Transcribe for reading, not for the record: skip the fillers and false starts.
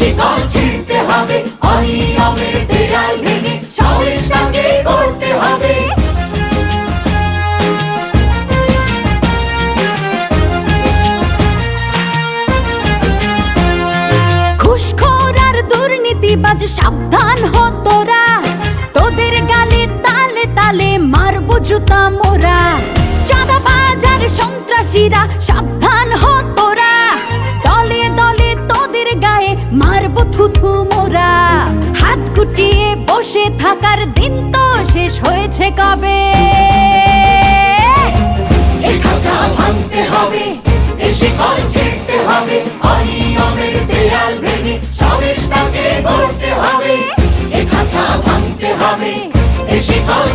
শিকল ছিঁড়তে হবে, অনিয়মের দেয়াল ভেঙে সমাজটাকে গড়তে হবে। ঘুষখোর আর দুর্নীতিবাজ সাবধান হ তোরা, তোদের গালে তালে তালে মারবো জুতা মোরা। চাঁদাবাজ আর সন্ত্রাসীরা সাবধান হ তোরা, দলে দলে তোদের গায়ে মারবো থুথু মোরা। হাত গুটিয়ে বসে থাকার দিন তো শেষ হয়েছে কবে। এ খাঁচা ভাঙতে হবে, এ শিকল ছিঁড়তে হবে, অনিয়মের দেয়াল ভেঙে সমাজটাকে গড়তে হবে। এ খাঁচা ভাঙতে হবে, এ শিকল